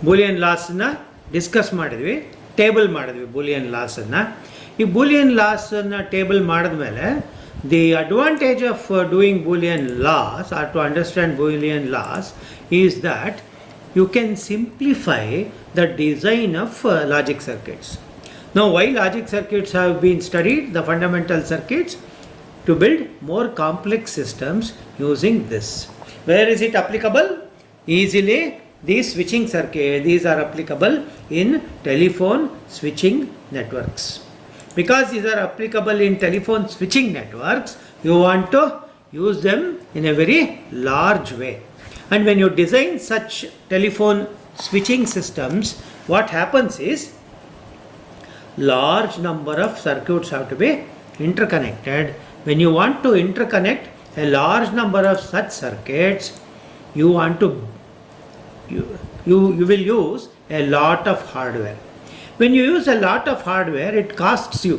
Boolean ಲಾಸನ್ನು discuss ಮಾಡಿದ್ವಿ, table ಮಾಡಿದ್ವಿ ಬೂಲಿಯನ್ ಲಾಸನ್ನು. ಈ ಬೂಲಿಯನ್ ಲಾಸನ್ನು ಟೇಬಲ್ ಮಾಡಿದ್ಮೇಲೆ the advantage of doing Boolean laws or to understand Boolean laws is that you can simplify the design of logic circuits. Now, why logic circuits have been studied, the fundamental circuits, to build more complex systems using this. Where is it applicable? Easily, these switching circuits, these are applicable in telephone switching networks. Because these are applicable in telephone switching networks, you want to use them in a very large way. And when you design such telephone switching systems, what happens is large number of circuits have to be interconnected. When you want to interconnect a large number of such circuits, you will use a lot of hardware. When you use a lot of hardware, it costs you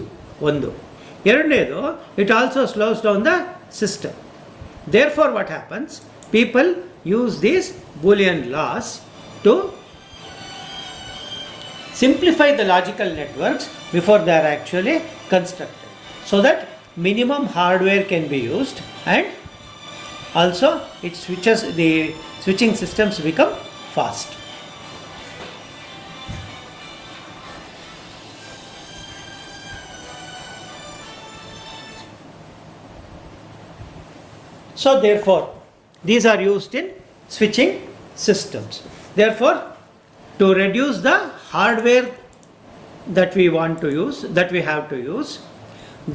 ಒಂದು. ಎರಡನೇದು, it also slows down the system. Therefore, what happens? People use these Boolean laws to simplify the logical networks before they are actually constructed, so that minimum hardware can be used, and also the switching systems become fast. So therefore, these are used in switching systems. Therefore, to reduce the hardware that we want to use, that we have to use,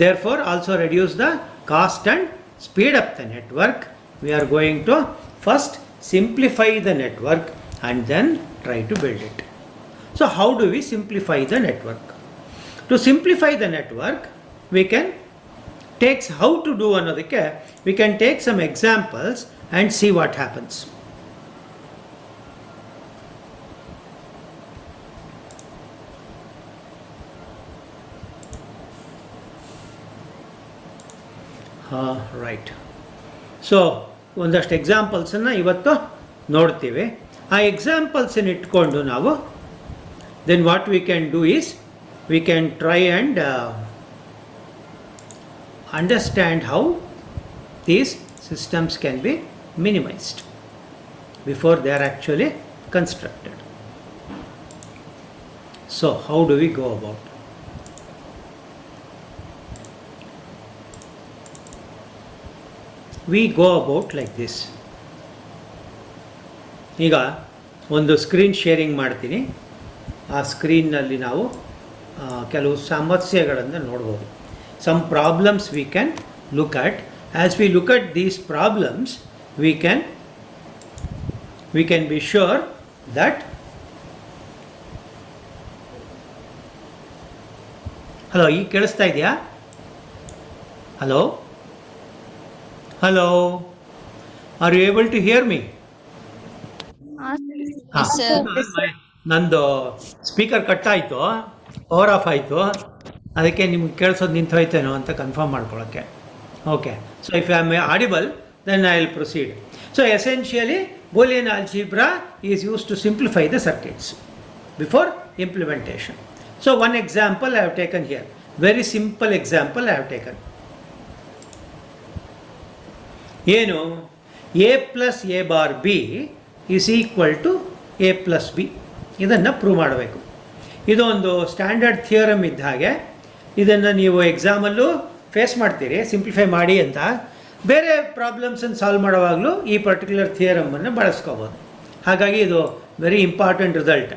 therefore also reduce the cost and speed up the network, we are going to first simplify the network and then try to build it. So how do we simplify the network? To simplify the network, we can take how to do another. We can take some examples and see what happens. Right. So, ಒಂದಷ್ಟು ಎಕ್ಸಾಂಪಲ್ಸನ್ನು ಇವತ್ತು ನೋಡ್ತೀವಿ. ಆ ಎಕ್ಸಾಂಪಲ್ಸನ್ನು ಇಟ್ಕೊಂಡು ನಾವು then what we can do is we can try and understand how these systems can be minimized before they are actually constructed. So how do we go about? We go about like this. ಈಗ ಒಂದು screen sharing ಮಾಡ್ತೀನಿ. ಆ ಸ್ಕ್ರೀನ್ನಲ್ಲಿ ನಾವು ಕೆಲವು ಸಮಸ್ಯೆಗಳನ್ನು ನೋಡ್ಬೋದು. Some problems we can look at. As we look at these problems, we can be sure that hello, ಈ ಕೇಳಿಸ್ತಾ ಇದೆಯಾ? Hello, are you able to hear me? ನಂದು ಸ್ಪೀಕರ್ ಕಟ್ ಆಯಿತು, ಪವರ್ ಆಫ್ ಆಯಿತು, ಅದಕ್ಕೆ ನಿಮ್ಗೆ ಕೇಳಿಸೋದು ನಿಂತೋಯ್ತೇನೋ ಅಂತ ಕನ್ಫರ್ಮ್ ಮಾಡ್ಕೊಳ್ಳೋಕ್ಕೆ. Okay, so if I am audible then I will proceed. So essentially Boolean algebra is used to simplify the circuits before implementation. So one example I have taken here, very simple example I have taken. ಏನು a plus a bar b is equal to a plus b, ಇದನ್ನು prove ಮಾಡಬೇಕು. ಇದೊಂದು standard theorem ಇದ್ದ ಹಾಗೆ ಇದನ್ನು ನೀವು ಎಕ್ಸಾಮಲ್ಲೂ face ಮಾಡ್ತೀರಿ, simplify ಮಾಡಿ ಅಂತ. ಬೇರೆ ಪ್ರಾಬ್ಲಮ್ಸನ್ನು ಸಾಲ್ವ್ ಮಾಡುವಾಗಲೂ ಈ ಪರ್ಟಿಕ್ಯುಲರ್ ಥಿಯರಮನ್ನು ಬಳಸ್ಕೋಬೋದು. ಹಾಗಾಗಿ ಇದು ವೆರಿ ಇಂಪಾರ್ಟೆಂಟ್ ರಿಸಲ್ಟ್.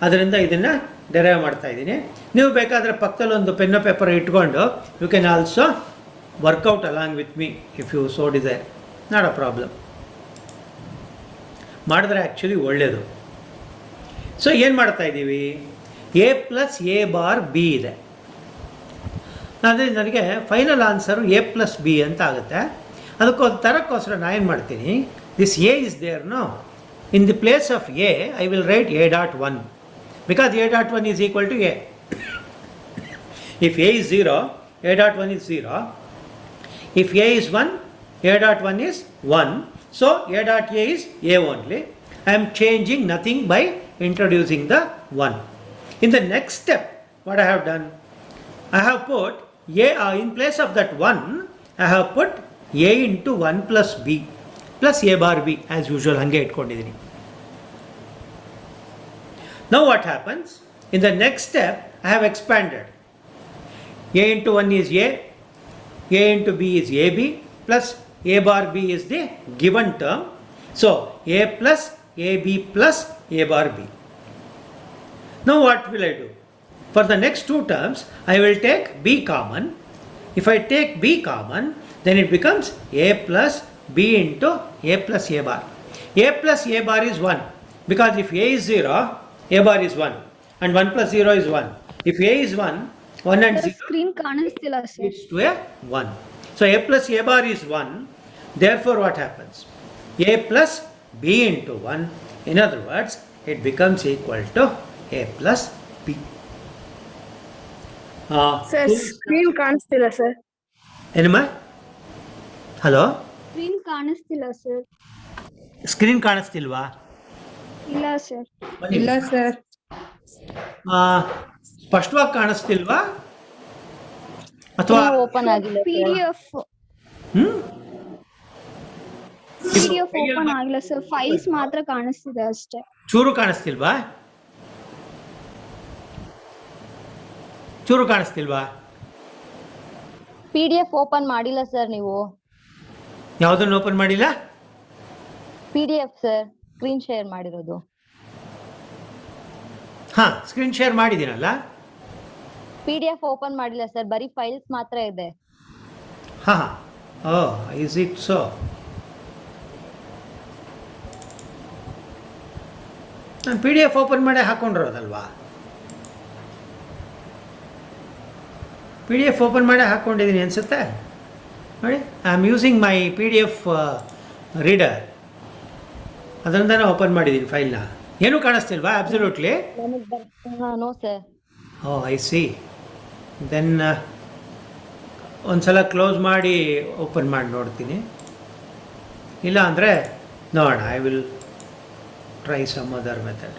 ಅದರಿಂದ ಇದನ್ನು ಡೆರೈವ್ ಮಾಡ್ತಾ ಇದ್ದೀನಿ. ನೀವು ಬೇಕಾದರೆ ಪಕ್ಕದಲ್ಲಿ ಒಂದು ಪೆನ್ನು ಪೇಪರ್ ಇಟ್ಕೊಂಡು you can also work out along with me if you so desire, not a problem. ಮಾಡಿದ್ರೆ ಆ್ಯಕ್ಚುಲಿ ಒಳ್ಳೆಯದು. ಸೊ ಏನು ಮಾಡ್ತಾ ಇದ್ದೀವಿ, a plus a bar b ಇದೆ. ಅಂದರೆ ನನಗೆ final answer a plus b ಅಂತ ಆಗುತ್ತೆ. ತರಕ್ಕೋಸ್ಕರ ನಾನು ಏನು ಮಾಡ್ತೀನಿ, this a is there no, in the place of a I will write a.1 because a.1 is equal to a. If a is 0, a.1 is 0. If a is 1, a.1 is 1. So a.a is a only. I am changing nothing by introducing the 1. In the next step, what I have done, I have put in place of that 1, I have put a into 1 plus b plus a bar b as usual hange itkondiddini. Now what happens? In the next step, I have expanded. A into 1 is a into b is ab, plus a bar b is the given term. So, a plus ab plus a bar b. Now what will I do? For the next two terms, I will take b common. If I take b common, then it becomes a plus b into a plus a bar. A plus a bar is 1, because if a is 0, a bar is 1, and 1 plus 0 is 1. If a is 1, 1 and 0 screen ಕಾಣಿಸ್ತಿಲ್ಲ sir. leads to a 1. So a plus a bar is 1. Therefore what happens? A plus b into 1. In other words, it becomes equal to a plus b. Sir screen ಕಾಣಿಸ್ತಿಲ್ಲ sir. ಏನಮ್ಮ? Hello, screen ಕಾಣಿಸ್ತಿಲ್ಲ sir. Screen ಕಾಣಿಸ್ತಿಲ್ವಾ? ಇಲ್ಲ sir. ಇಲ್ಲ sir. ಸ್ಪಷ್ಟವಾಗಿ ಕಾಣಿಸ್ತಿಲ್ವಾ ಅಥವಾ open ಆಗಿಲ್ಲ PDF open ಆಗಿಲ್ಲ sir. Files ಮಾತ್ರ ಕಾಣಿಸ್ತಿದೆ ಅಷ್ಟೇ. ಚೂರು ಕಾಣಿಸ್ತಿಲ್ವಾ? ಚೂರು ಕಾಣಿಸ್ತಿಲ್ವಾ? PDF ಓಪನ್ ಮಾಡಿಲ್ಲ ಸರ್ ನೀವು. ಯಾವುದನ್ನು ಓಪನ್ ಮಾಡಿಲ್ಲ? PDF ಸರ್, ಸ್ಕ್ರೀನ್ ಶೇರ್ ಮಾಡಿರೋದು. ಹಾ, ಸ್ಕ್ರೀನ್ ಶೇರ್ ಮಾಡಿದ್ದೀನಲ್ಲ. PDF ಓಪನ್ ಮಾಡಿಲ್ಲ ಸರ್, ಬರೀ ಫೈಲ್ಸ್ ಮಾತ್ರ ಇದೆ. ಹಾ, ಓ, ಇಸ್ ಇಟ್ ಸೋ? ನಾನು PDF ಓಪನ್ ಮಾಡಿ ಹಾಕೊಂಡಿರೋದಲ್ವಾ? PDF ಓಪನ್ ಮಾಡಿ ಹಾಕ್ಕೊಂಡಿದ್ದೀನಿ ಅನಿಸುತ್ತೆ ನೋಡಿ. I am using my PDF reader, ಅದರಿಂದನೇ ಓಪನ್ ಮಾಡಿದ್ದೀನಿ ಫೈಲ್ನ. ಏನೂ ಕಾಣಿಸ್ತಿಲ್ವಾ? Absolutely no sir. Oh, I see. Then ಒಂದ್ಸಲ ಕ್ಲೋಸ್ ಮಾಡಿ ಓಪನ್ ಮಾಡಿ ನೋಡ್ತೀನಿ. ಇಲ್ಲ ಅಂದರೆ ನೋಡೋಣ, I will try some other method.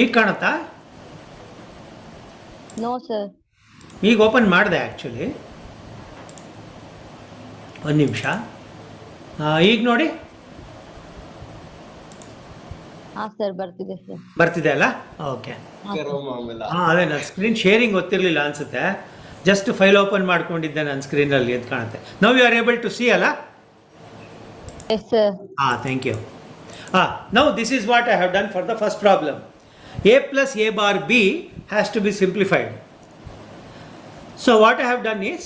ಈಗ ಕಾಣುತ್ತಾ? No sir. ಈಗ ಓಪನ್ ಮಾಡಿದೆ ಆ್ಯಕ್ಚುಲಿ. ಒಂದು ನಿಮಿಷ, ಈಗ ನೋಡಿ. ಹಾ ಸರ್, ಬರ್ತಿದೆ ಸರ್. ಬರ್ತಿದೆ ಅಲ್ಲ? ಓಕೆ. ಹಾಂ, ಅದೇ ನನ್ನ ಸ್ಕ್ರೀನ್ ಶೇರಿಂಗ್ ಗೊತ್ತಿರಲಿಲ್ಲ ಅನಿಸುತ್ತೆ. ಜಸ್ಟ್ ಫೈಲ್ ಓಪನ್ ಮಾಡ್ಕೊಂಡಿದ್ದೆ ನನ್ನ ಸ್ಕ್ರೀನಲ್ಲಿ, ಅಂತ ಕಾಣುತ್ತೆ. Now you are able to see ಅಲ್ಲ? Yes sir. Thank you. Now this is what I have done for the first problem. A plus a bar b has to be simplified. So what I have done is,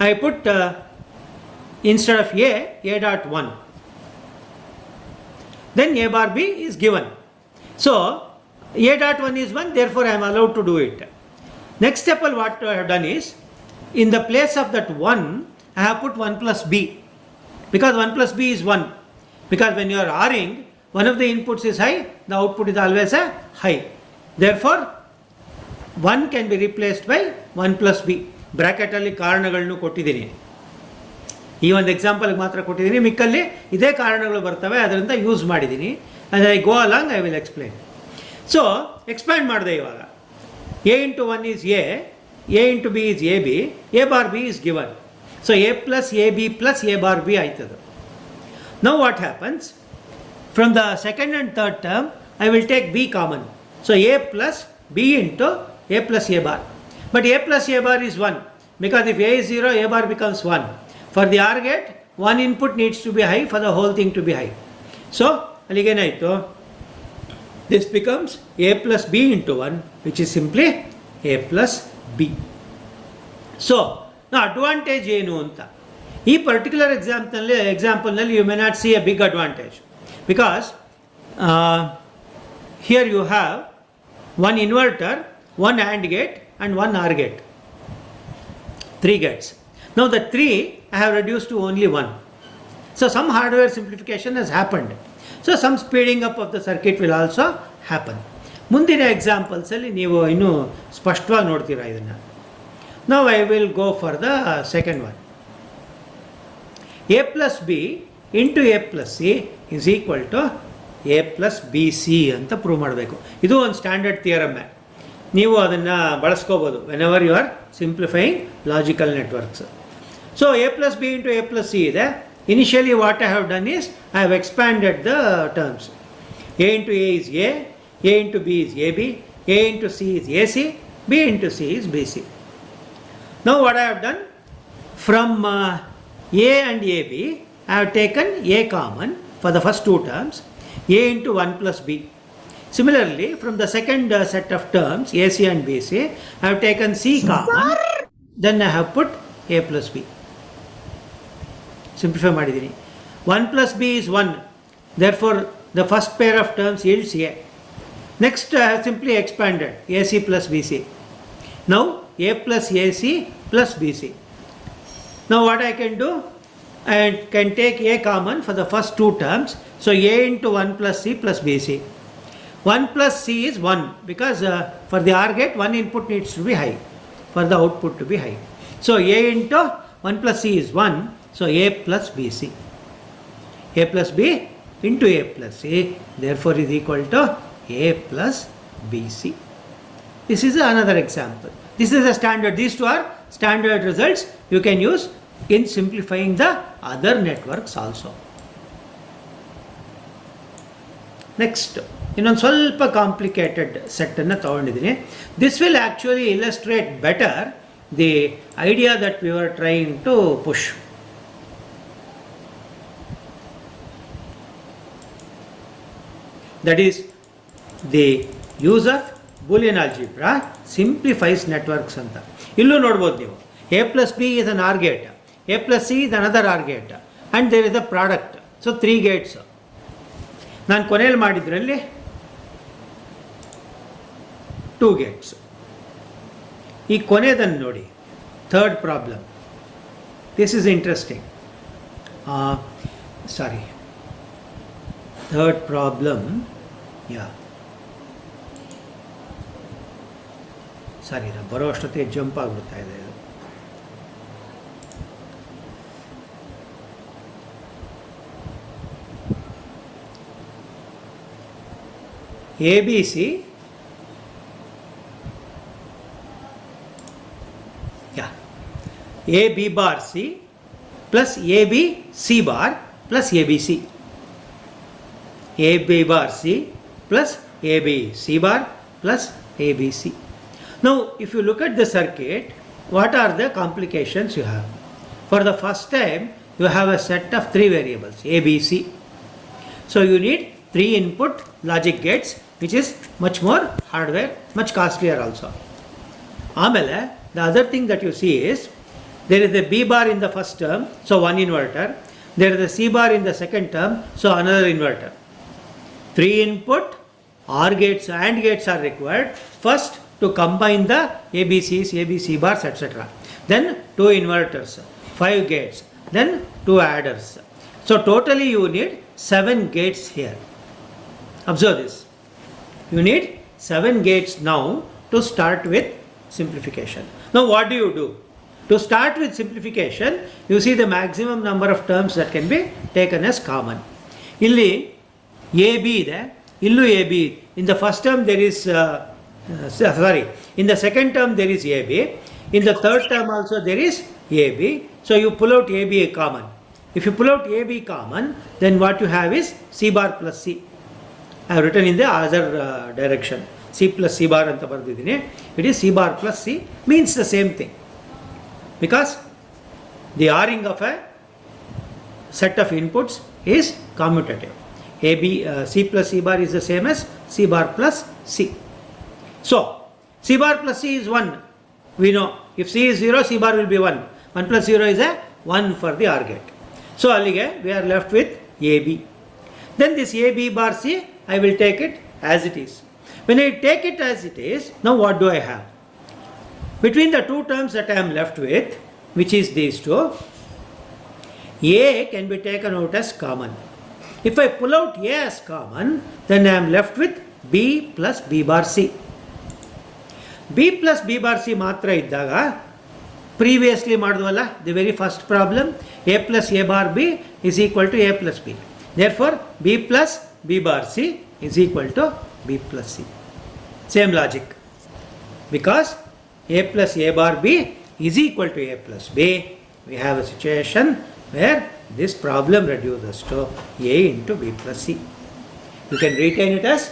I put instead of a dot 1. Then a bar b is given. So a dot 1 is 1, therefore I am allowed to do it. Next step, what I have done is, in the place of that 1, I have put 1 plus b. Because 1 plus b is 1. Because when you are ORing, one of the inputs is high, the output is always a high. Therefore, 1 can be replaced by 1 plus b. Bracket ಅಲ್ಲಿ ಕಾರಣಗಳನ್ನು ಕೊಟ್ಟಿದ್ದೀನಿ. ಈ ಒಂದು ಎಕ್ಸಾಂಪಲ್ಗೆ ಮಾತ್ರ ಕೊಟ್ಟಿದ್ದೀನಿ, ಮಿಕ್ಕಲ್ಲಿ ಇದೇ ಕಾರಣಗಳು ಬರ್ತವೆ, ಅದರಿಂದ ಯೂಸ್ ಮಾಡಿದ್ದೀನಿ. ಅಂದರೆ I go along, I will explain. So expand ಮಾಡಿದೆ ಇವಾಗ. a into 1 is a into b is ab, a bar b is given. So a plus ab plus a bar b ಆಯ್ತದು. Now what happens? From the second and third term, I will take b common. So a plus b into a plus a bar. But a plus a bar is 1, because if a is 0, a bar becomes 1. For the OR gate, one input needs to be high for the whole thing to be high. So ಅಲ್ಲಿಗೇನಾಯಿತು? This becomes a plus b into 1, which is simply a plus b. So now advantage ಏನು ಅಂತ, ಈ particular ಎಕ್ಸಾಂಪಲ್ನಲ್ಲಿ you may not see a big advantage, because here you have one inverter, one AND gate and one OR gate. 3 gates. Now the 3 I have reduced to only 1. So some hardware simplification has happened. So some speeding up of the circuit will also happen. ಮುಂದಿನ ಎಕ್ಸಾಂಪಲ್ಸಲ್ಲಿ ನೀವು ಇನ್ನೂ ಸ್ಪಷ್ಟವಾಗಿ ನೋಡ್ತೀರಾ ಇದನ್ನು. Now I will go for the second one. A plus B into A plus C is equal to A plus BC ಅಂತ prove ಮಾಡಬೇಕು. ಇದು ಒಂದು ಸ್ಟ್ಯಾಂಡರ್ಡ್ ಥಿಯರಮ್ಮೆ. ನೀವು ಅದನ್ನು ಬಳಸ್ಕೋಬೋದು whenever you are simplifying logical networks. So A plus B into A plus C ಇದೆ. Initially what I have done is I have expanded the terms. A into A is A into B is AB, A into C is AC, B into C is BC. Now what I have done, from A and AB, I have taken A common for the first two terms, A into 1 plus B. Similarly, from the second set of terms, AC and BC, I have taken C common, then I have put A plus B. Simplify ಮಾಡಿದ್ದೀನಿ. 1 plus B is 1, therefore the first pair of terms yields A. Next I have simply expanded AC plus BC. Now A plus AC plus BC. Now what I can do? I can take A common for the first two terms. So A into 1 plus C plus BC. 1 plus C is 1 because for the OR gate one input needs to be high for the output to be high. So A into 1 plus C is 1. So A plus BC. A plus B into A plus C therefore is equal to A plus BC. This is another example. This is a standard. These two are standard results you can use in simplifying the other networks also. Next, ಇನ್ನೊಂದು ಸ್ವಲ್ಪ complicated ಸೆಟ್ಟನ್ನು ತೊಗೊಂಡಿದ್ದೀನಿ. This will actually illustrate better the idea that we are trying to push. That is, the use of Boolean algebra simplifies networks ಅಂತ. ಇಲ್ಲೂ ನೋಡ್ಬೋದು ನೀವು. A plus B is an OR gate, A plus C is another OR gate, and there is a product. So 3 gates. ನಾನು ಕೊನೆಯಲ್ಲಿ ಮಾಡಿದ್ರಲ್ಲಿ 2 gates. ಈ ಕೊನೆಯದನ್ನು ನೋಡಿ, third problem. This is interesting. Third problem. ನಾನು ಬರೋ ಅಷ್ಟೊತ್ತಿಗೆ ಜಂಪ್ ಆಗಿಬಿಡ್ತಾ ಇದೆ ಇದು. ABC AB bar C plus AB C bar plus ABC. AB bar C plus AB C bar plus ABC. Now if you look at the circuit, what are the complications you have? For the first time you have a set of 3 variables ABC. So you need 3 input logic gates, which is much more hardware, much costlier also. Amele, the other thing that you see is there is a B bar in the first term, so one inverter. There is a C bar in the second term, so another inverter. 3 input OR gates and gates are required first to combine the ABCs, ABC bars, etc. Then 2 inverters, 5 gates, then 2 adders. So totally you need 7 gates here. Observe this. You need 7 gates now to start with simplification. Now what do you do? To start with simplification, you see the maximum number of terms that can be taken as common. Illi AB ಇದೆ, illu AB. In the first term there is in the second term there is AB. In the third term also there is AB. So you pull out AB common. If you pull out AB common, then what you have is C bar plus C. I have written in the other direction. C plus C bar anta bardiddine. It is C bar plus C, means the same thing. Because the ORing of a set of inputs is commutative. C plus C bar is the same as C bar plus C. So C bar plus C is 1. We know if C is 0, C bar will be 1. 1 plus 0 is a 1 for the OR gate. So allige we are left with AB. Then this AB bar C, I will take it as it is. When I take it as it is, now what do I have? Between the two terms that I am left with, which is these two, A can be taken out as common. If I pull out A as common, then I am left with B plus B bar C. B plus B bar C matra iddaga previously ಮಾಡಿದ್ವಲ್ಲ the very first problem A plus A bar B is equal to A plus B, therefore B plus B bar C is equal to B plus C. Same logic, because a plus a bar b is equal to a plus b, we have a situation where this problem reduces to a into b plus c. You can retain it as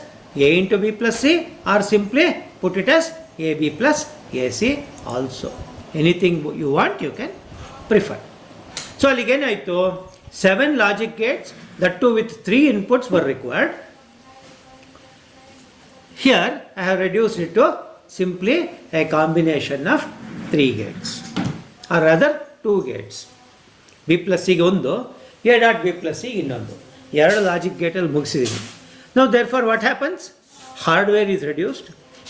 a into b plus c, or simply put it as ab plus ac also. Anything you want you can prefer. So again I told 7 logic gates, that too with 3 inputs were required. Here I have reduced it to simply a combination of 3 gates, or rather 2 gates. B plus C ಗೆ ಒಂದು, A dot B plus C ಇನ್ನೊಂದು, ಎರಡು logic ಗೇಟಲ್ಲಿ ಮುಗಿಸಿದ್ದೀನಿ. Now therefore what happens? Hardware is reduced.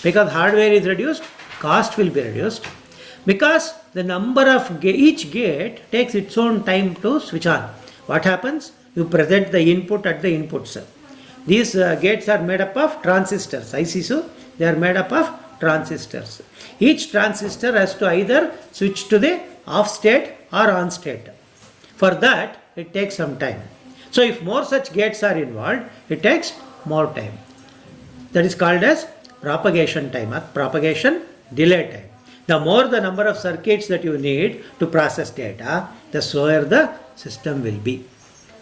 Because hardware is reduced, cost will be reduced. Because the number of each gate takes its own time to switch on. What happens? You present the input at the input cell. These gates are made up of transistors, ICs, they are made up of transistors. Each transistor has to either switch to the off state or on state. For that, it takes some time. So if more such gates are involved, it takes more time. That is called as propagation time or propagation delay time. The more the number of circuits that you need to process data, the slower the system will be.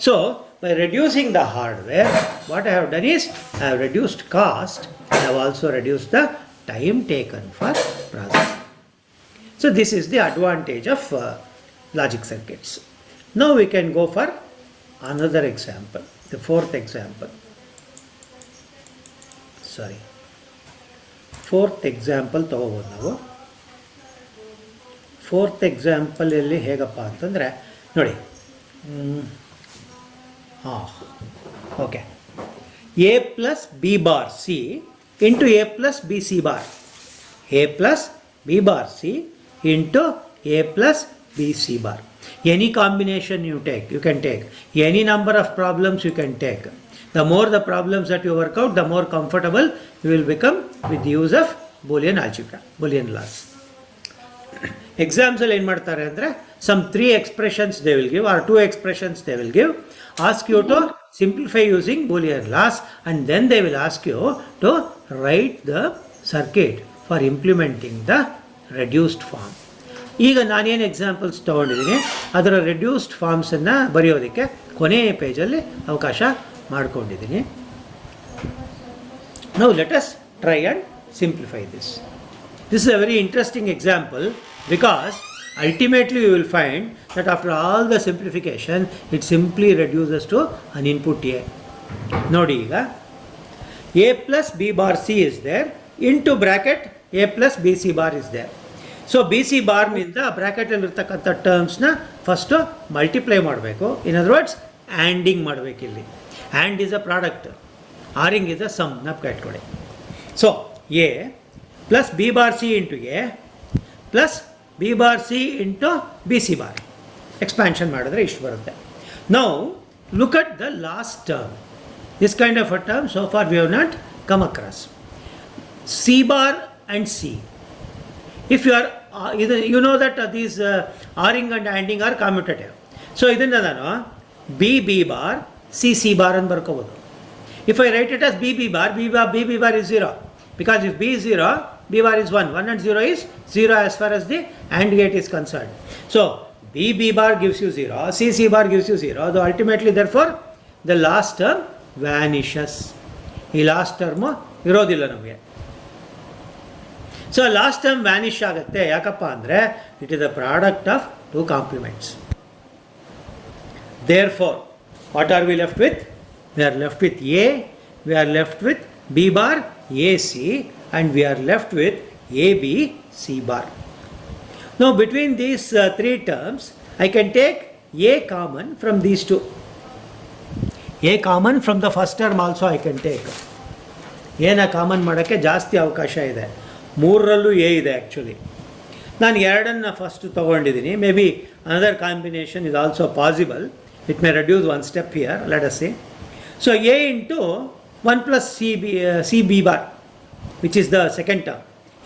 So by reducing the hardware, what I have done is I have reduced cost, I have also reduced the time taken for processing. So this is the advantage of logic circuits. Now we can go for another example, the fourth example. Fourth example ತಗೋಬೋದು ನಾವು. Fourth ಎಕ್ಸಾಂಪಲಲ್ಲಿ ಹೇಗಪ್ಪ ಅಂತಂದರೆ ನೋಡಿ, okay, A plus B bar C into a plus bc bar, a plus b bar c into a plus bc bar. Any combination you take, you can take any number of problems you can take. The more the problems that you work out, the more comfortable you will become with the use of Boolean algebra, Boolean laws. Exams ಅಲ್ಲಿ ಏನು ಮಾಡ್ತಾರೆ ಅಂದರೆ some 3 expressions they will give or 2 expressions they will give, ask you to simplify using Boolean laws, and then they will ask you to write the circuit for implementing the reduced form. ಈಗ ನಾನೇನು examples ತೊಗೊಂಡಿದ್ದೀನಿ ಅದರ reduced ಫಾರ್ಮ್ಸನ್ನು ಬರೆಯೋದಕ್ಕೆ ಕೊನೆಯ ಪೇಜಲ್ಲಿ ಅವಕಾಶ ಮಾಡಿಕೊಂಡಿದ್ದೀನಿ. Now let us try and simplify this. This is a very interesting example because ultimately you will find that after all the simplification it simply reduces to an input A. ನೋಡಿ ಈಗ A plus B bar C is there, into bracket A plus BC bar is there. So B C ಬಾರ್ನಿಂದ ಬ್ರ್ಯಾಕೆಟಲ್ಲಿರ್ತಕ್ಕಂಥ ಟರ್ಮ್ಸ್ನ first multiply ಮಾಡಬೇಕು. In other words anding ಮಾಡಬೇಕು. ಇಲ್ಲಿ and is a product, oring is a sum, ನಪ್ಕ ಇಟ್ಕೊಳ್ಳಿ. So A plus B bar C into A plus B bar C into B C bar expansion ಮಾಡಿದ್ರೆ ಇಷ್ಟು ಬರುತ್ತೆ. Now look at the last term. This kind of a term so far we have not come across. C bar and C. If you are, you know that these R-ing and ANDing are commutative. So ಇದನ್ನು ನಾನು B bar C bar ಅಂತ ಬರ್ಕೋಬೋದು. If I write it as B bar is 0. Because if B is 0, B bar is 1. 1 and 0 is 0 as far as the AND gate is concerned. So B bar gives you 0, C bar gives you 0. So ultimately therefore the last term vanishes. ಈ last term ಇರೋದಿಲ್ಲ ನಮಗೆ. So last term vanish ಆಗುತ್ತೆ. ಯಾಕಪ್ಪ ಅಂದರೆ it is the product of two complements. Therefore what are we left with? We are left with A, we are left with B bar A C, and we are left with A B C bar. Now between these 3 terms I can take A common from these 2. A common from the first term also I can take. ಎನ common ಮಾಡೋಕ್ಕೆ ಜಾಸ್ತಿ ಅವಕಾಶ ಇದೆ. 3ರಲ್ಲೂ A ಇದೆ actually. ನಾನು 2 first ತೊಗೊಂಡಿದ್ದೀನಿ. May be another combination is also possible. It may reduce 1 step here, let us say. So A into 1 plus C B bar which is the second term.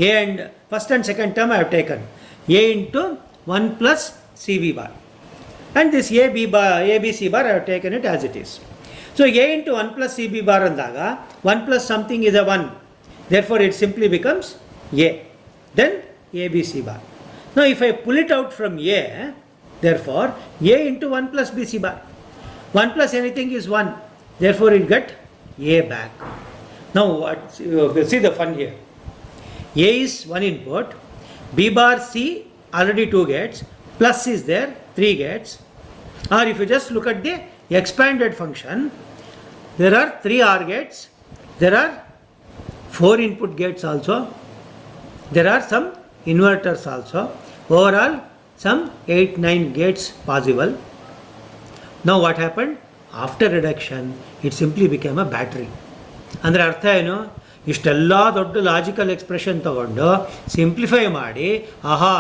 A and first and second term I have taken. A into 1 plus CB bar. And this ABC bar I have taken it as it is. So A into 1 plus CB bar andaga 1 plus something is a 1. Therefore it simply becomes A. Then ABC bar. Now if I pull it out from A, therefore A into 1 plus BC bar. 1 plus anything is 1. Therefore it get A back. Now see the fun here. A is 1 input. B bar C already 2 gates. Plus is there 3 gates. Or if you just look at the expanded function, there are 3 OR gates. There are 4 input gates also. There are some inverters also. Overall some 8-9 gates possible. Now what happened? After reduction it simply became a battery. ಅಂದರೆ ಅರ್ಥ ಏನು, ಇಷ್ಟೆಲ್ಲ ದೊಡ್ಡ logical expression ತಗೊಂಡು simplify ಮಾಡಿ ಆಹಾ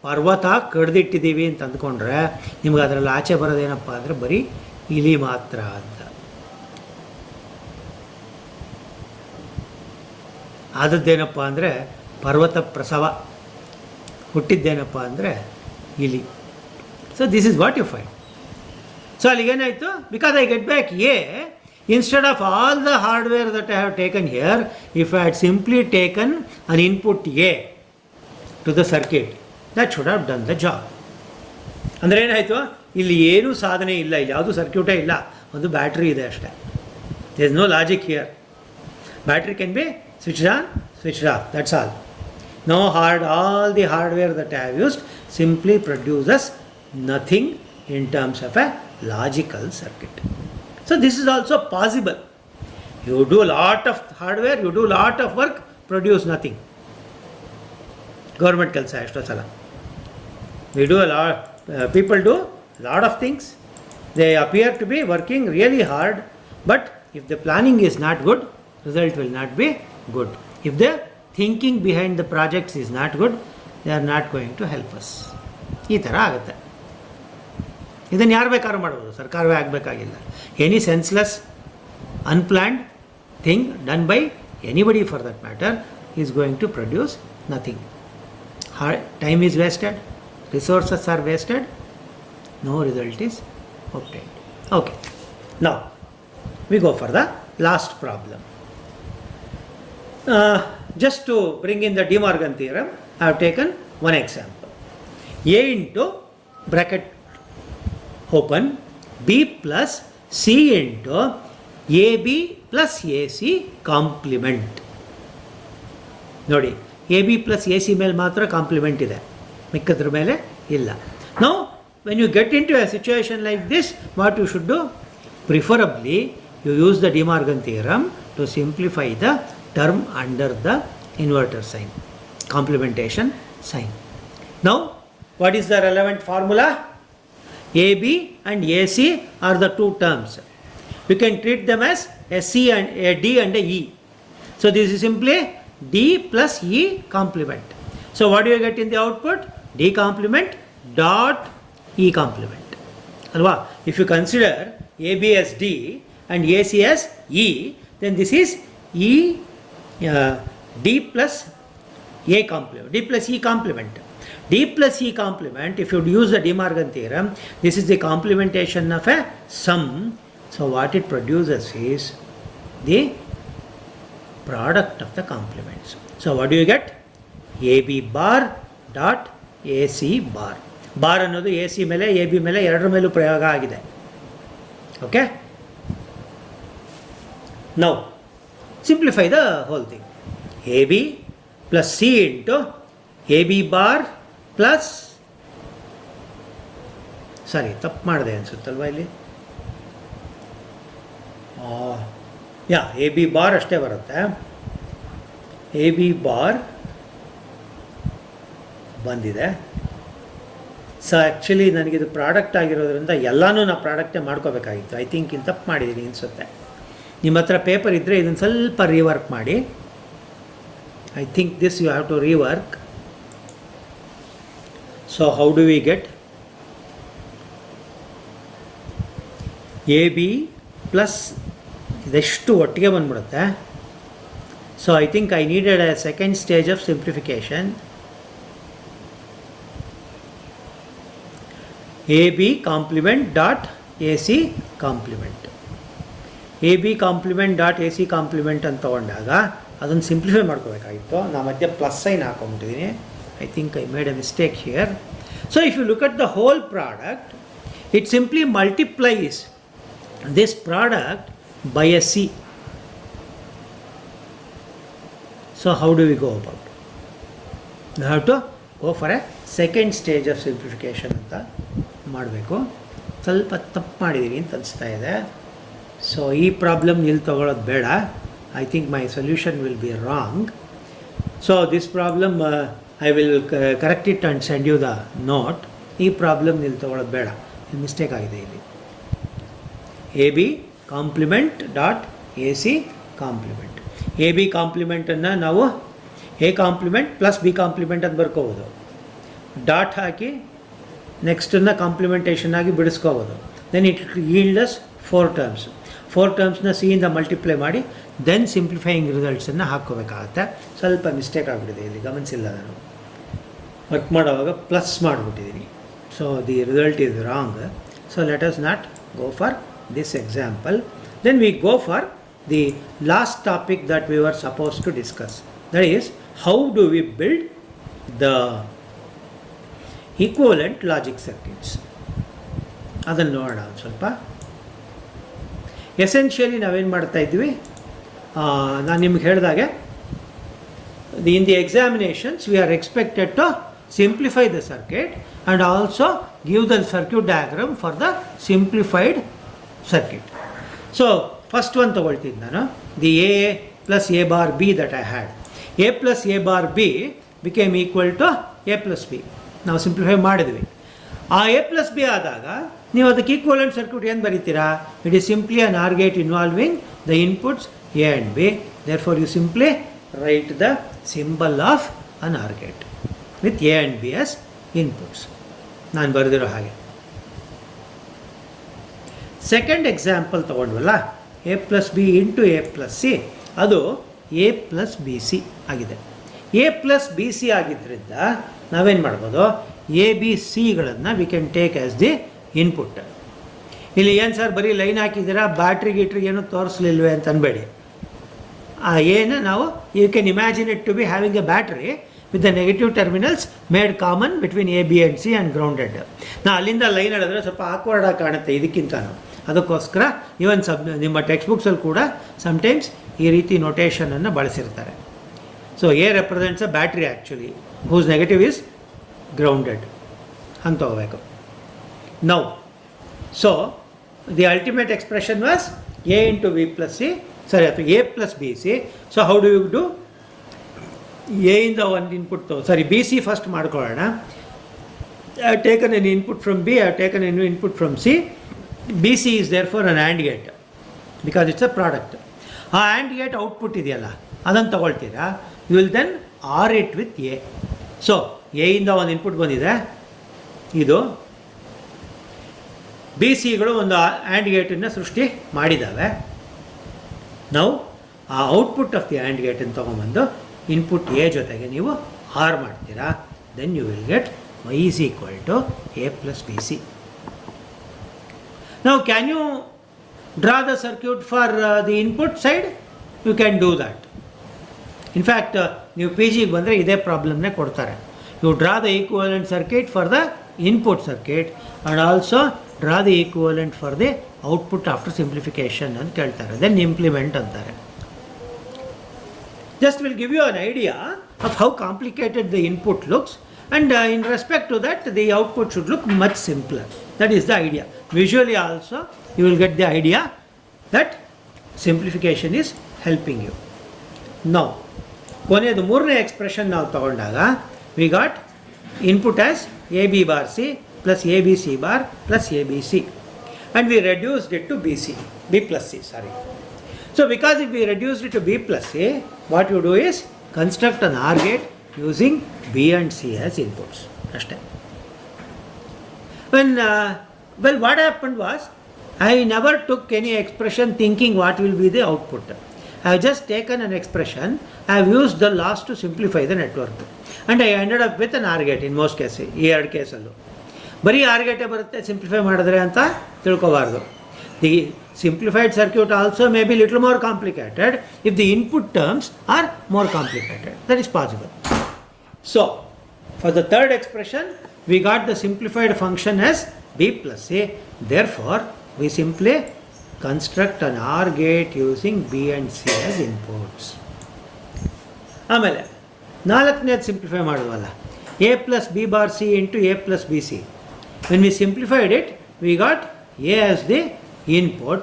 ಪರ್ವತ ಕಡ್ದಿಟ್ಟಿದ್ದೀವಿ ಅಂತ ಅಂದ್ಕೊಂಡ್ರೆ ನಿಮ್ಗೆ ಅದರಲ್ಲಿ ಆಚೆ ಬರೋದೇನಪ್ಪ ಅಂದರೆ ಬರೀ ಇಲಿ ಮಾತ್ರ ಅಂತ. ಆದದ್ದೇನಪ್ಪ ಅಂದರೆ ಪರ್ವತ ಪ್ರಸವ, ಹುಟ್ಟಿದ್ದೇನಪ್ಪ ಅಂದರೆ ಇಲಿ. So this is what you find. So ಅಲ್ಲಿಗೇನಾಯಿತು, because I get back A, instead of all the hardware that I have taken here, if I had simply taken an input A to the circuit, that should have done the job. ಅಂದರೆ ಏನಾಯಿತು, ಇಲ್ಲಿ ಏನೂ ಸಾಧನೆ ಇಲ್ಲ, ಇಲ್ಲಿ ಯಾವುದೂ ಸರ್ಕ್ಯೂಟೇ ಇಲ್ಲ, ಒಂದು ಬ್ಯಾಟ್ರಿ ಇದೆ ಅಷ್ಟೇ. There is no logic here. Battery can be switched on, switched off, that's all. Now all the hardware that I have used simply produces nothing in terms of a logical circuit. So this is also possible. You do a lot of hardware, you do a lot of work, produce nothing. Government ಕೆಲಸ ಎಷ್ಟೋ ಸಲ. We do a lot, people do a lot of things. They appear to be working really hard, but if the planning is not good, result will not be good. If the thinking behind the projects is not good, they are not going to help us. ಈ ಥರ ಆಗುತ್ತೆ. ಇದನ್ನು ಯಾರು ಬೇಕಾದ್ರೂ ಮಾಡ್ಬೋದು, ಸರ್ಕಾರವೇ ಆಗಬೇಕಾಗಿಲ್ಲ. Any senseless unplanned thing done by anybody for that matter is going to produce nothing. Time is wasted, resources are wasted, no result is obtained. Okay, now we go for the last problem. Just to bring in the De Morgan theorem, I have taken one example. A into bracket open B plus C into AB plus AC complement. ನೋಡಿ, A B plus A C ಮೇಲೆ ಮಾತ್ರ complement ಇದೆ, ಮಿಕ್ಕದ್ರ ಮೇಲೆ ಇಲ್ಲ. Now when you get in to a situation like this, what you should do, preferably you use the De Morgan theorem to simplify the term under the inverter sign, complementation sign. Now what is the relevant formula? AB and AC are the two terms. You can treat them as a C and a D and a E. So this is simply D plus E complement. So what do you get in the output? D complement dot E complement. Alva? If you consider AB as D and AC as E, then this is E D plus A complement, D plus E complement. D plus E complement, if you use the De Morgan theorem, this is the complementation of a sum. So what it produces is the product of the complements. So what do you get? AB bar dot AC bar. Bar ಅನ್ನೋದು A C ಮೇಲೆ A B ಮೇಲೆ ಎರಡರ ಮೇಲೂ ಪ್ರಯೋಗ ಆಗಿದೆ. Okay, now simplify the whole thing. A B plus C into A B bar plus, sorry ತಪ್ಪು ಮಾಡಿದೆ ಅನಿಸುತ್ತಲ್ವ ಇಲ್ಲಿ, ಯಾ ಎ ಬಿ ಬಾರ್ ಅಷ್ಟೇ ಬರುತ್ತೆ. ಎ ಬಿ ಬಾರ್ ಬಂದಿದೆ. ಸೊ ಆ್ಯಕ್ಚುಲಿ ನನಗಿದು ಪ್ರಾಡಕ್ಟ್ ಆಗಿರೋದ್ರಿಂದ ಎಲ್ಲನೂ ನಾನು ಪ್ರಾಡಕ್ಟೇ ಮಾಡ್ಕೋಬೇಕಾಗಿತ್ತು. ಐ ಥಿಂಕ್ ಇನ್ನು ತಪ್ಪು ಮಾಡಿದ್ದೀನಿ ಅನಿಸುತ್ತೆ. ನಿಮ್ಮ ಹತ್ರ ಪೇಪರ್ ಇದ್ದರೆ ಇದನ್ನು ಸ್ವಲ್ಪ ರೀವರ್ಕ್ ಮಾಡಿ. I think this you have to rework. So how do we get A B plus ಇದೆಷ್ಟು ಒಟ್ಟಿಗೆ ಬಂದ್ಬಿಡುತ್ತೆ. So I think I needed a second stage of simplification. A B complement dot A C complement. A B complement dot A C complement ಅಂತ ತೊಗೊಂಡಾಗ ಅದನ್ನು simplify ಮಾಡ್ಕೋಬೇಕಾಗಿತ್ತು. ನಾನು ಮಧ್ಯೆ plus sign ಹಾಕೊಂಡ್ಬಿಟ್ಟಿದ್ದೀನಿ. I think I made a mistake here. So if you look at the hole product, it simply multiplies this product by a C. So how do we go about it? We have to go for a second stage of simplification ಅಂತ ಮಾಡಬೇಕು. ಸ್ವಲ್ಪ ತಪ್ಪು ಮಾಡಿದ್ದೀನಿ ಅಂತ ಅನಿಸ್ತಾ ಇದೆ. So ಈ problem ಇಲ್ಲಿ ತೊಗೊಳ್ಳೋದು ಬೇಡ. I think my solution will be wrong. So this problem I will correct it and send you the note. ಈ ಪ್ರಾಬ್ಲಮ್ ಇಲ್ಲಿ ತೊಗೊಳ್ಳೋದು ಬೇಡ, ಮಿಸ್ಟೇಕ್ ಆಗಿದೆ ಇಲ್ಲಿ. A B complement dot A C complement. A B ಕಾಂಪ್ಲಿಮೆಂಟನ್ನು ನಾವು A complement plus B complement ಅಂತ ಬರ್ಕೋಬೋದು. ಡಾಟ್ ಹಾಕಿ ನೆಕ್ಸ್ಟನ್ನು ಕಾಂಪ್ಲಿಮೆಂಟೇಷನ್ ಆಗಿ ಬಿಡಿಸ್ಕೋಬೋದು. Then it yields 4 terms. 4 ಟರ್ಮ್ಸ್ನ ಸಿಯಿಂದ ಮಲ್ಟಿಪ್ಲೈ ಮಾಡಿ ದೆನ್ ಸಿಂಪ್ಲಿಫೈಯಿಂಗ್ ರಿಸಲ್ಟ್ಸನ್ನು ಹಾಕ್ಕೋಬೇಕಾಗತ್ತೆ. ಸ್ವಲ್ಪ ಮಿಸ್ಟೇಕ್ ಆಗಿಬಿಟ್ಟಿದೆ ಇಲ್ಲಿ, ಗಮನಿಸಿಲ್ಲ ನಾನು. ವರ್ಕ್ ಮಾಡೋವಾಗ plus ಮಾಡಿಬಿಟ್ಟಿದ್ದೀನಿ. So the result is wrong. So let us not go for this example. Then we go for the last topic that we were supposed to discuss. That is, how do we build the equivalent logic circuits. ಅದನ್ನು ನೋಡೋಣ ಒಂದು ಸ್ವಲ್ಪ. Essentially ನಾವೇನು ಮಾಡ್ತಾ ಇದ್ವಿ, ನಾನು ನಿಮ್ಗೆ ಹೇಳಿದಾಗೆ in the examinations we are expected to simplify the circuit and also give the circuit diagram for the simplified circuit. So first one ತಗೊಳ್ತೀನಿ ನಾನು, the A plus A bar B that I had. A plus A bar B became equal to A plus B. ನಾವು simplify ಮಾಡಿದ್ವಿ. ಆ A plus B ಆದಾಗ ನೀವು ಅದಕ್ಕೆ equivalent circuit ಏನು ಬರೀತೀರಾ? It is simply an OR gate involving the inputs A and B. Therefore you simply write the symbol of an OR gate with A and B as inputs. ನಾನು ಬರೆದಿರೋ ಹಾಗೆ. Second example ತೊಗೊಂಡ್ವಲ್ಲ, A plus B into A plus C, ಅದು A plus B C ಆಗಿದೆ. A plus B C ಆಗಿದ್ದರಿಂದ ನಾವೇನು ಮಾಡ್ಬೋದು, A B ಸಿಗಳನ್ನು we can take as the input. ಇಲ್ಲಿ ಏನು ಸರ್ ಬರೀ ಲೈನ್ ಹಾಕಿದ್ದೀರಾ, ಬ್ಯಾಟ್ರಿ ಗೀಟ್ರಿ ಏನೂ ತೋರಿಸ್ಲಿಲ್ವೇ ಅಂತ ಅನ್ಬೇಡಿ. ಏನು ನಾವು you can imagine it to be having a battery with the negative terminals made common between A B and C and grounded. ನಾ ಅಲ್ಲಿಂದ ಲೈನ್ ಹೇಳಿದ್ರೆ ಸ್ವಲ್ಪ ಆಕ್ವರ್ಡ್ ಆಗಿ ಕಾಣುತ್ತೆ ಇದಕ್ಕಿಂತನೂ. ಅದಕ್ಕೋಸ್ಕರ ಇವನ್ ನಿಮ್ಮ ಟೆಕ್ಸ್ಟ್ ಬುಕ್ಸಲ್ಲಿ ಕೂಡ ಸಮ್ಟೈಮ್ಸ್ ಈ ರೀತಿ ನೊಟೇಷನನ್ನು ಬಳಸಿರ್ತಾರೆ. So A represents a battery actually, whose negative is grounded ಅಂತ ತಗೋಬೇಕು. Now so the ultimate expression was A into B plus C, ಸರಿ ಅಥವಾ A plus B C. So how do you do, ಎಯಿಂದ ಒಂದು input sorry B C first ಮಾಡ್ಕೊಳ್ಳೋಣ. I have taken an input from B, I have taken an input from C. B C is there for an AND gate because it's a product. ಆ AND gate output ಇದೆಯಲ್ಲ ಅದನ್ನು ತಗೊಳ್ತೀರಾ, you will then OR it with A. So ಎಯಿಂದ ಒಂದು input ಬಂದಿದೆ, ಇದು B ಸಿಗಳು ಒಂದು and ಗೇಟನ್ನು ಸೃಷ್ಟಿ ಮಾಡಿದ್ದಾವೆ. ನಾವು ಆ ಔಟ್ಪುಟ್ ಆಫ್ ದಿ ಆ್ಯಂಡ್ ಗೇಟನ್ನು ತೊಗೊಂಬಂದು ಇನ್ಪುಟ್ ಎ ಜೊತೆಗೆ ನೀವು ಆರ್ ಮಾಡ್ತೀರಾ. Then you will get y is equal to a plus bc. Now can you draw the circuit for the input side? You can do that. In fact ನೀವು P ಜಿಗೆ ಬಂದರೆ ಇದೇ ಪ್ರಾಬ್ಲಮ್ನೇ ಕೊಡ್ತಾರೆ. You draw the equivalent circuit for the input circuit and also draw the equivalent for the output after simplification ಅಂತ ಕೇಳ್ತಾರೆ. Then implement ಅಂತಾರೆ. Just will give you an idea of how complicated the input looks, and in respect to that the output should look much simpler. That is the idea. Visually also you will get the idea that simplification is helping you. Now ಕೊನೆಯದು ಮೂರನೇ expression ನಾವು ತಗೊಂಡಾಗ we got input as AB bar C plus ABC bar plus ABC, and we reduced it to B plus C, sorry. So because if we reduced it to B plus C, what you do is construct an OR gate using B and C as inputs. Ashte. When well, what happened was I never took any expression thinking what will be the output. I have just taken an expression, I have used the loss to simplify the network, and I ended up with an OR gate in most cases, ಈ ಎರಡು ಕೇಸಲ್ಲೂ. ಬರೀ R ಗೇಟೇ ಬರುತ್ತೆ simplify ಮಾಡಿದ್ರೆ ಅಂತ ತಿಳ್ಕೊಬಾರ್ದು. The simplified circuit also may be little more complicated if the input terms are more complicated. That is possible. So for the third expression we got the simplified function as b plus a. Therefore, we simply construct an OR gate using b and c as inputs. ಆಮೇಲೆ ನಾಲ್ಕನೇದು simplify ಮಾಡುವಲ್ಲ, a plus b bar c into a plus bc. When we simplified it, we got a as the input.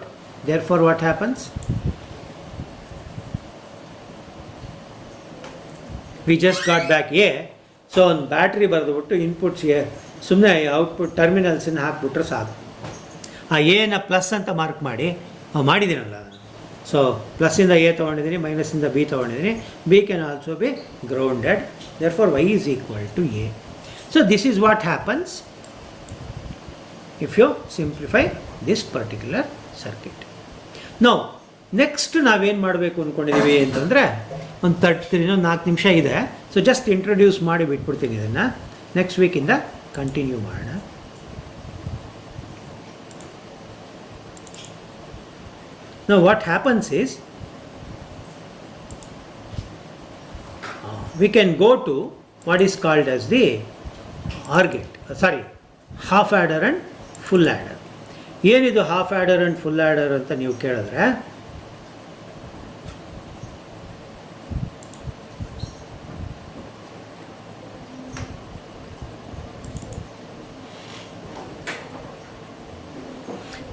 Therefore, what happens? We just got back a. So ಒಂದು battery ಬರೆದುಬಿಟ್ಟು ಇನ್ಪುಟ್ಸ್ಗೆ ಸುಮ್ಮನೆ output ಟರ್ಮಿನಲ್ಸನ್ನು ಹಾಕ್ಬಿಟ್ರೆ ಸಾಕು. ಆ ಎನ plus ಅಂತ mark ಮಾಡಿದ್ದೀನಲ್ಲ ನಾನು. So ಪ್ಲಸ್ಸಿಂದ A ತೊಗೊಂಡಿದ್ದೀನಿ, ಮೈನಸ್ಸಿಂದ ಬಿ ತೊಗೊಂಡಿದ್ದೀನಿ. B can also be grounded. Therefore Y is equal to A. So this is what happens if you simplify this particular circuit. Now next ನಾವೇನು ಮಾಡಬೇಕು ಅಂದ್ಕೊಂಡಿದ್ದೀವಿ ಅಂತಂದರೆ, ಒಂದು 4 ನಿಮಿಷ ಇದೆ. ಸೊ ಜಸ್ಟ್ ಇಂಟ್ರೊಡ್ಯೂಸ್ ಮಾಡಿ ಬಿಟ್ಬಿಡ್ತೀನಿ ಇದನ್ನು. ನೆಕ್ಸ್ಟ್ ವೀಕಿಂದ ಕಂಟಿನ್ಯೂ ಮಾಡೋಣ. Now what happens is, we can go to what is called as the OR gate, half adder and full adder. ಏನಿದು half adder and full adder ಅಂತ ನೀವು ಕೇಳಿದ್ರೆ,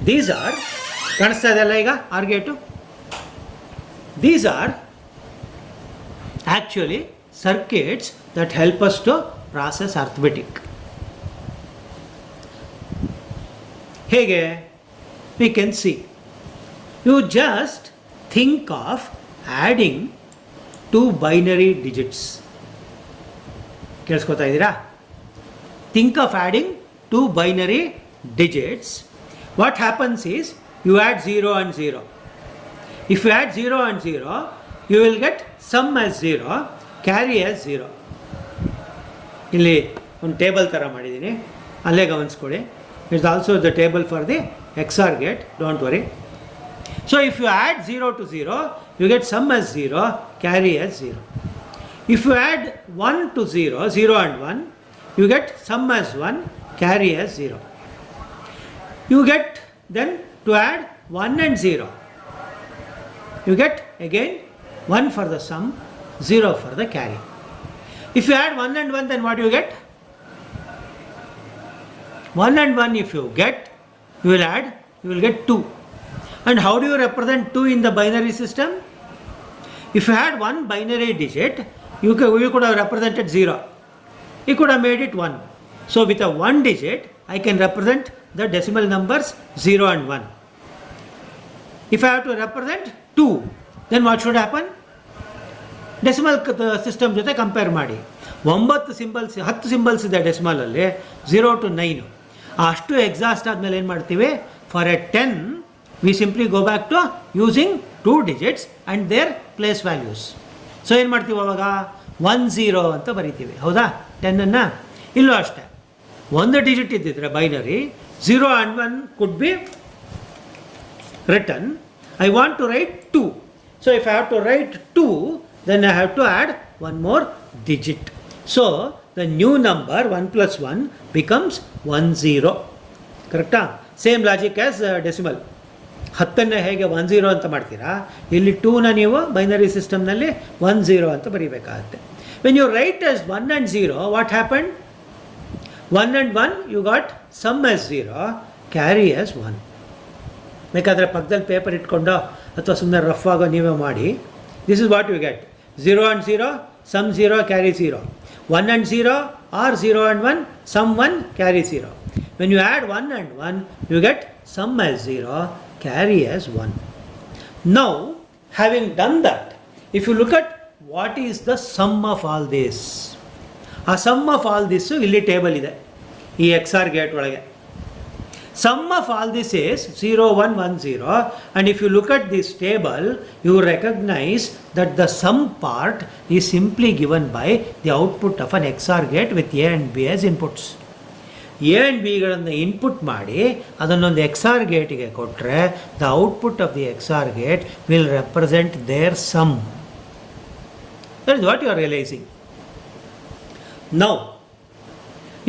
these are, ಕಾಣಿಸ್ತಾ ಇದೆಯಲ್ಲ ಈಗ OR gate, these are actually circuits that help us to process arithmetic. ಹೇಗೆ? we can see. You just think of adding 2 binary digits. ಕೇಳಿಸ್ಕೊತಾ ಇದ್ದೀರಾ? Think of adding 2 binary digits. What happens is, you add 0 and 0. If you add 0 and 0, you will get sum as 0, carry as 0. ಇಲ್ಲಿ ಒಂದು table ಥರ ಮಾಡಿದ್ದೀನಿ, ಅಲ್ಲೇ ಗಮನಿಸ್ಕೊಳ್ಳಿ. It's also the table for the XOR gate, don't worry. So if you add 0 to 0, you get sum as 0, carry as 0. If you add 1 to 0, 0 and 1, you get sum as 1, carry as 0. You get then to add 1 and 0. You get again 1 for the sum, 0 for the carry. If you add 1 and 1, then what you get? 1 and 1 if you get, you will add, you will get 2. And how do you represent 2 in the binary system? If you had one binary digit, you could have represented 0. You could have made it 1. So with a 1 digit, I can represent the decimal numbers 0 and 1. If I have to represent 2, then what should happen? Decimal system ಜೊತೆ compare ಮಾಡಿ. 10 symbols ಇದೆ ಡೆಸಿಮಲಲ್ಲಿ, 0 to 9. ಅಷ್ಟು exhaust ಆದಮೇಲೆ ಏನು ಮಾಡ್ತೀವಿ? For a 10, we simply go back to using 2 digits and their place values. So ಏನು ಮಾಡ್ತೀವಿ ಅವಾಗ? 10 ಅಂತ ಬರಿತೀವಿ, ಹೌದಾ? 10ಅನ್ನು ಇಲ್ಲೂ ಅಷ್ಟೇ, 1 digit ಇದ್ದಿದ್ರೆ binary, 0 and 1 could be written. I want to write 2. So if I have to write 2, then I have to add one more digit. So the new number 1 plus 1 becomes 10. ಕರೆಕ್ಟಾ? Same logic as decimal. 10 ಹೇಗೆ 10 ಅಂತ ಮಾಡ್ತೀರಾ, ಇಲ್ಲಿ 2ನ ನೀವು binary ಸಿಸ್ಟಮ್ನಲ್ಲಿ 10 ಅಂತ ಬರೀಬೇಕಾಗುತ್ತೆ. When you write as 1 and 0, what happen? 1 and 1 you got sum as 0, carry as 1. ಬೇಕಾದರೆ ಪಕ್ಕದಲ್ಲಿ ಪೇಪರ್ ಇಟ್ಕೊಂಡು ಅಥವಾ ಸುಮ್ಮನೆ ರಫ್ ಆಗೋ ನೀವೇ ಮಾಡಿ. This is what you get: 0 and 0, sum 0, carry 0. 1 and 0 or 0 and 1, sum 1, carry 0. When you add 1 and 1, you get sum as 0, carry as 1. Now, having done that, if you look at what is the sum of all this, ಆ some of all this ಇಲ್ಲಿ table ಇದೆ ಈ XOR gate ಒಳಗೆ. Sum of all this is 0, 1, 1, 0, and if you look at this table, you recognize that the sum part is simply given by the output of an XOR gate with A and B as inputs. A and ಬಿಗಳನ್ನು input ಮಾಡಿ ಅದನ್ನೊಂದು X OR ಗೇಟಿಗೆ ಕೊಟ್ಟರೆ the output of the X OR gate will represent their sum. That is what you are realising. Now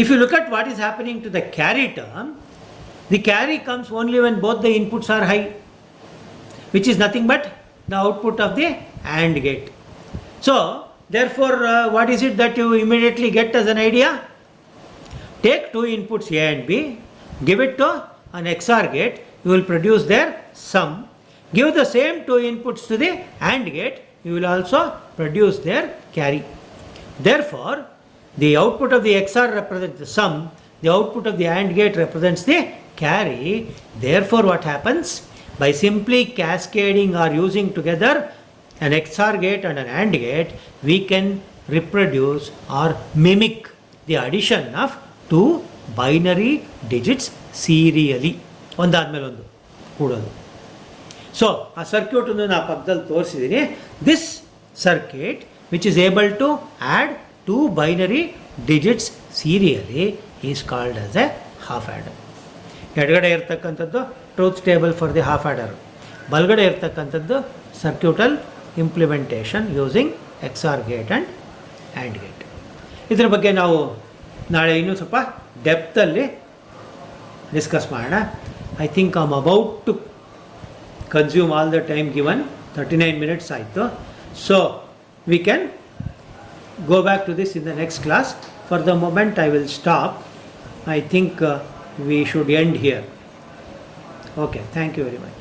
if you look at what is happening to the carry term, the carry comes only when both the inputs are high, which is nothing but the output of the AND gate. So therefore what is it that you immediately get as an idea? Take two inputs A and B, give it to an XOR gate, you will produce their sum. Give the same two inputs to the AND gate, you will also produce their carry. Therefore the output of the XOR represents the sum, the output of the AND gate represents the carry. Therefore what happens? By simply cascading or using together an XOR gate and an AND gate, we can reproduce or mimic the addition of two binary digits serially. ಒಂದಾದ್ಮೇಲೆ ಒಂದು ಕೂಡೋದು. So ಆ ಸರ್ಕ್ಯೂಟನ್ನು ನಾನು ಪಕ್ಕದಲ್ಲಿ ತೋರಿಸಿದ್ದೀನಿ. This circuit which is able to add two binary digits serially is called as a half adder. ಎಡಗಡೆ ಇರ್ತಕ್ಕಂಥದ್ದು truth table for the half adder, ಬಲಗಡೆ ಇರ್ತಕ್ಕಂಥದ್ದು circuital implementation using X OR gate and AND gate. ಇದ್ರ ಬಗ್ಗೆ ನಾವು ನಾಳೆ ಇನ್ನೂ ಸ್ವಲ್ಪ ಡೆಪ್ತಲ್ಲಿ ಡಿಸ್ಕಸ್ ಮಾಡೋಣ. I think I am about to consume all the time given. 39 minutes ಆಯಿತು. So we can go back to this in the next class. For the moment I will stop. I think we should end here. Okay, thank you very much.